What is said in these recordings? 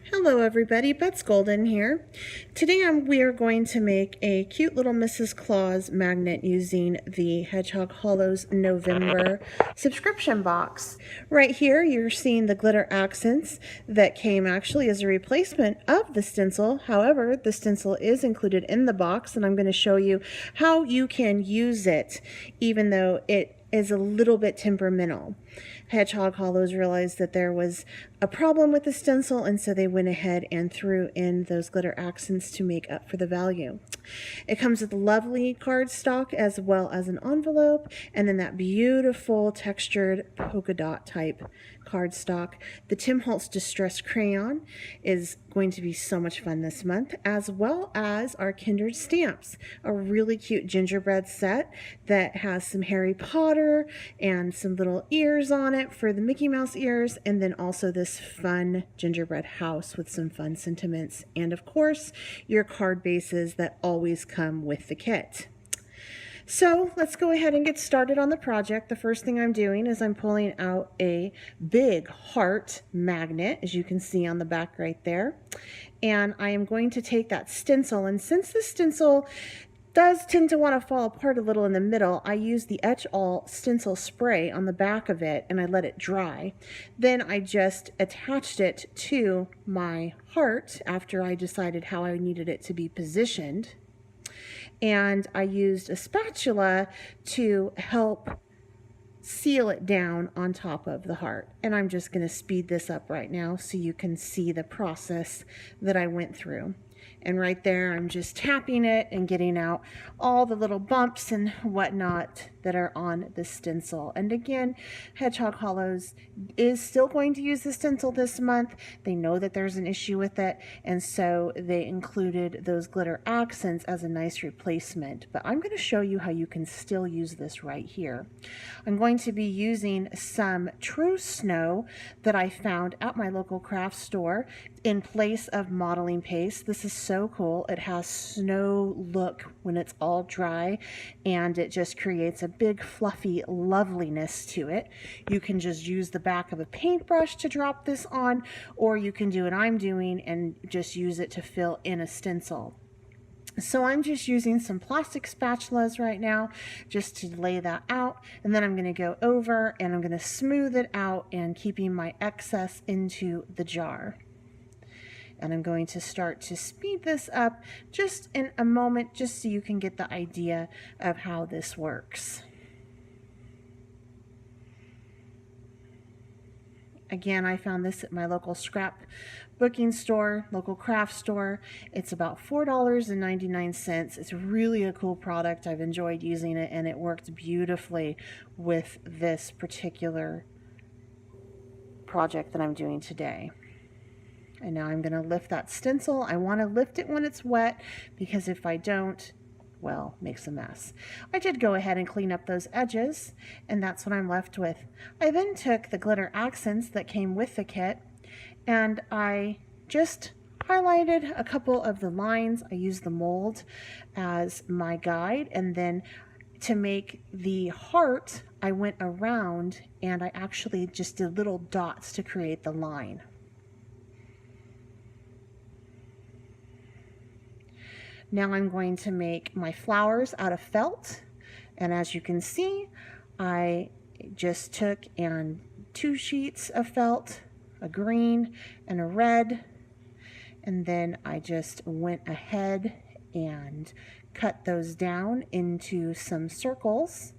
Hello everybody, Bets Golden here. Today we are going to make a cute little Mrs. Claus magnet using the Hedgehog Hollow's November subscription box. Right here you're seeing the glitter accents that came actually as a replacement of the stencil. However, the stencil is included in the box and I'm going to show you how you can use it even though it is a little bit temperamental. Hedgehog Hollows realized that there was a problem with the stencil, and so they went ahead and threw in those glitter accents to make up for the value. It comes with lovely cardstock as well as an envelope, and then that beautiful textured polka dot type cardstock. The Tim Holtz Distress Crayon is going to be so much fun this month, as well as our Kindred Stamps, a really cute gingerbread set that has some Harry Potter and some little ears on it for the Mickey Mouse ears, and then also this fun gingerbread house with some fun sentiments, and of course your card bases that always come with the kit. So let's go ahead and get started on the project. The first thing I'm doing is I'm pulling out a big heart magnet, as you can see on the back right there, and I am going to take that stencil, and since the stencil does tend to want to fall apart a little in the middle, I use the Etch All stencil spray on the back of it and I let it dry. Then I just attached it to my heart after I decided how I needed it to be positioned. And I used a spatula to help seal it down on top of the heart. And I'm just going to speed this up right now so you can see the process that I went through. And right there, I'm just tapping it and getting out all the little bumps and whatnot that are on the stencil. And again, Hedgehog Hollows is still going to use the stencil this month. They know that there's an issue with it, and so they included those glitter accents as a nice replacement. But I'm going to show you how you can still use this right here. I'm going to be using some True Snow that I found at my local craft store in place of modeling paste. This is so cool. It has snow look when it's all dry, and it just creates a big fluffy loveliness to it. You can just use the back of a paintbrush to drop this on, or you can do what I'm doing and just use it to fill in a stencil. So I'm just using some plastic spatulas right now just to lay that out, and then I'm going to go over and I'm going to smooth it out and keeping my excess into the jar. And I'm going to start to speed this up just in a moment just so you can get the idea of how this works. Again, I found this at my local scrap booking store, local craft store. It's about $4.99. It's really a cool product. I've enjoyed using it, and it worked beautifully with this particular project that I'm doing today. And now I'm going to lift that stencil. I want to lift it when it's wet because if I don't, well, makes a mess. I did go ahead and clean up those edges, and that's what I'm left with. I then took the glitter accents that came with the kit, and I just highlighted a couple of the lines. I used the mold as my guide, and then to make the heart, I went around and I actually just did little dots to create the line. Now I'm going to make my flowers out of felt, and as you can see, I just took and 2 sheets of felt, a green and a red, and then I just went ahead and cut those down into some circles.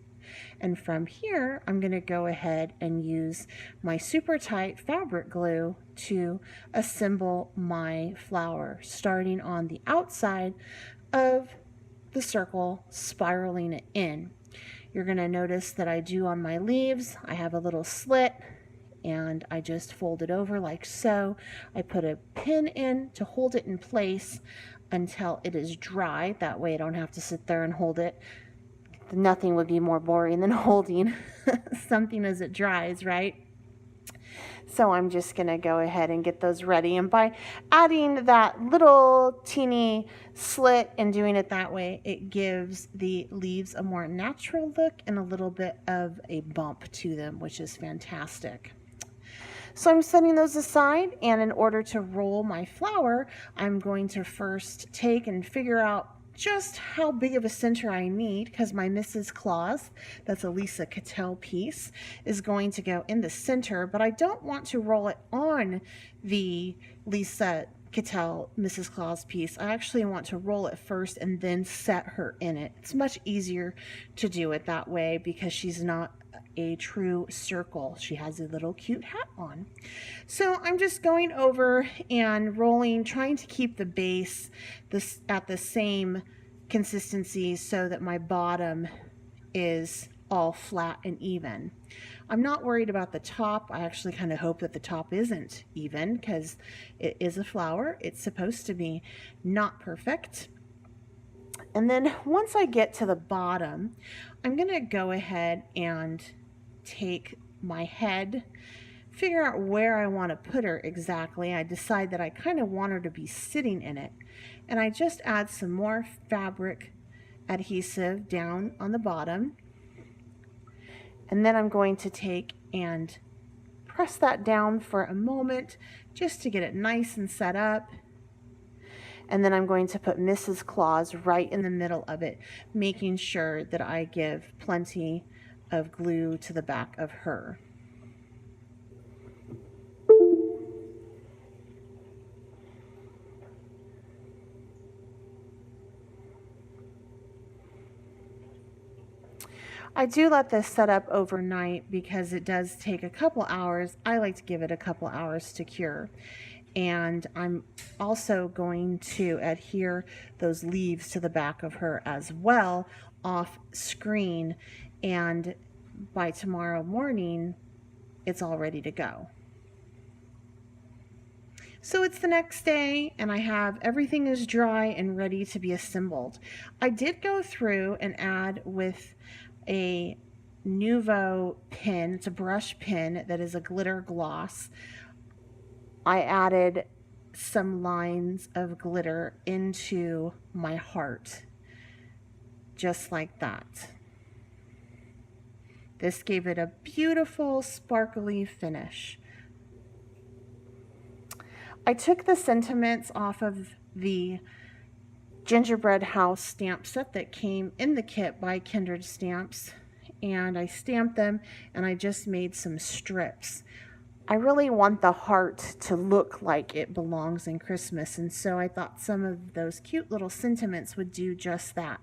And from here, I'm going to go ahead and use my Supertite fabric glue to assemble my flower, starting on the outside of the circle, spiraling it in. You're going to notice that I do on my leaves, I have a little slit, and I just fold it over like so. I put a pin in to hold it in place until it is dry. That way I don't have to sit there and hold it. Nothing would be more boring than holding something as it dries, right? So I'm just going to go ahead and get those ready. And by adding that little teeny slit and doing it that way, it gives the leaves a more natural look and a little bit of a bump to them, which is fantastic. So I'm setting those aside, and in order to roll my flower, I'm going to first take and figure out just how big of a center I need, because my Mrs. Claus, that's a Lisa Kettell piece, is going to go in the center, but I don't want to roll it on the Lisa Kettell Mrs. Claus piece. I actually want to roll it first and then set her in it. It's much easier to do it that way because she's not a true circle. She has a little cute hat on. So I'm just going over and rolling, trying to keep the base at the same consistency so that my bottom is all flat and even. I'm not worried about the top. I actually kind of hope that the top isn't even because it is a flower. It's supposed to be not perfect. And then once I get to the bottom, I'm going to go ahead and take my head, figure out where I want to put her exactly. I decide that I kind of want her to be sitting in it. And I just add some more fabric adhesive down on the bottom. And then I'm going to take and press that down for a moment just to get it nice and set up. And then I'm going to put Mrs. Claus right in the middle of it, making sure that I give plenty of glue to the back of her. I do let this set up overnight because it does take a couple hours. I like to give it a couple hours to cure. And I'm also going to adhere those leaves to the back of her as well off screen, and by tomorrow morning it's all ready to go. So it's the next day and I have everything is dry and ready to be assembled. I did go through and add with a Nuvo pin, it's a brush pin that is a glitter gloss. I added some lines of glitter into my heart, just like that. This gave it a beautiful sparkly finish. I took the sentiments off of the gingerbread house stamp set that came in the kit by Kindred Stamps, and I stamped them and I just made some strips. I really want the heart to look like it belongs in Christmas, and so I thought some of those cute little sentiments would do just that.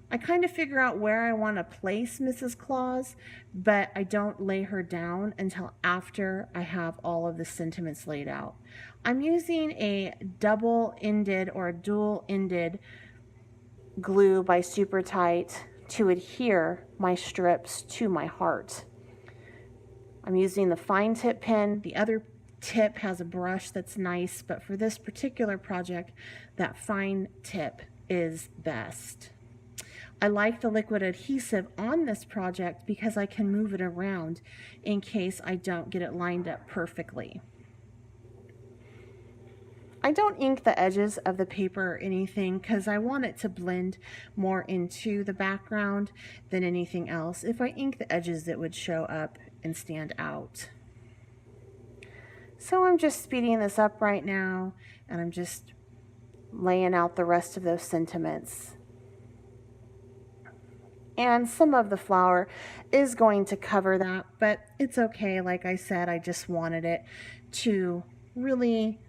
I kind of figure out where I want to place Mrs. Claus, but I don't lay her down until after I have all of the sentiments laid out. I'm using a double-ended or dual-ended glue by Supertite to adhere my strips to my heart. I'm using the fine tip pen. The other tip has a brush that's nice, but for this particular project, that fine tip is best. I like the liquid adhesive on this project because I can move it around in case I don't get it lined up perfectly. I don't ink the edges of the paper or anything because I want it to blend more into the background than anything else. If I ink the edges, it would show up and stand out. So I'm just speeding this up right now, and I'm just laying out the rest of those sentiments. And some of the flower is going to cover that, but it's okay. Like I said, I just wanted it to really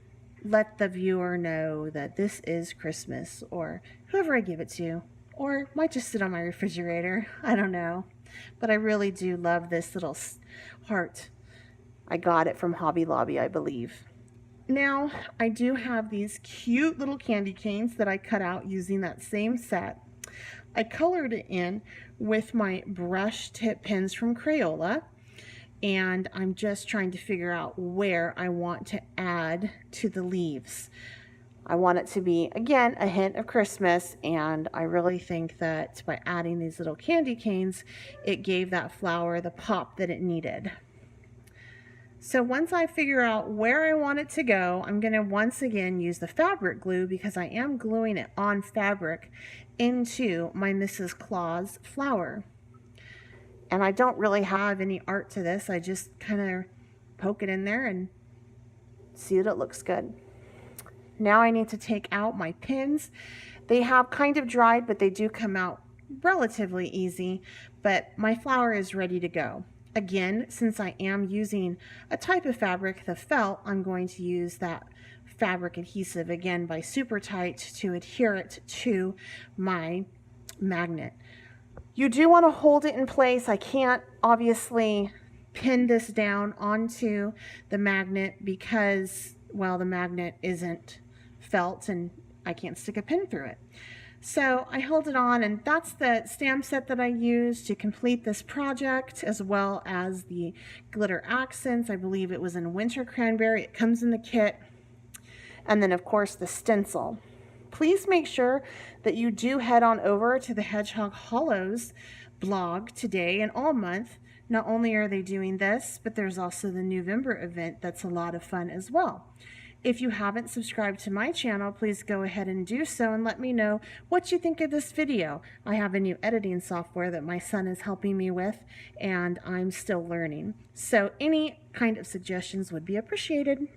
let the viewer know that this is Christmas, or whoever I give it to, or might just sit on my refrigerator. I don't know. But I really do love this little heart. I got it from Hobby Lobby, I believe. Now, I do have these cute little candy canes that I cut out using that same set. I colored it in with my brush tip pens from Crayola, and I'm just trying to figure out where I want to add to the leaves. I want it to be, again, a hint of Christmas, and I really think that by adding these little candy canes, it gave that flower the pop that it needed. So once I figure out where I want it to go, I'm going to once again use the fabric glue because I am gluing it on fabric into my Mrs. Claus flower. And I don't really have any art to this. I just kind of poke it in there and see that it looks good. Now I need to take out my pins. They have kind of dried, but they do come out relatively easy, but my flower is ready to go. Again, since I am using a type of fabric, the felt, I'm going to use that fabric adhesive again by Supertite to adhere it to my magnet. You do want to hold it in place. I can't obviously pin this down onto the magnet because, well, the magnet isn't felt and I can't stick a pin through it. So I hold it on, and that's the stamp set that I used to complete this project, as well as the glitter accents. I believe it was in Winter Cranberry. It comes in the kit. And then, of course, the stencil. Please make sure that you do head on over to the Hedgehog Hollows blog today and all month. Not only are they doing this, but there's also the Novemeber event that's a lot of fun as well. If you haven't subscribed to my channel, please go ahead and do so and let me know what you think of this video. I have a new editing software that my son is helping me with, and I'm still learning. So any kind of suggestions would be appreciated.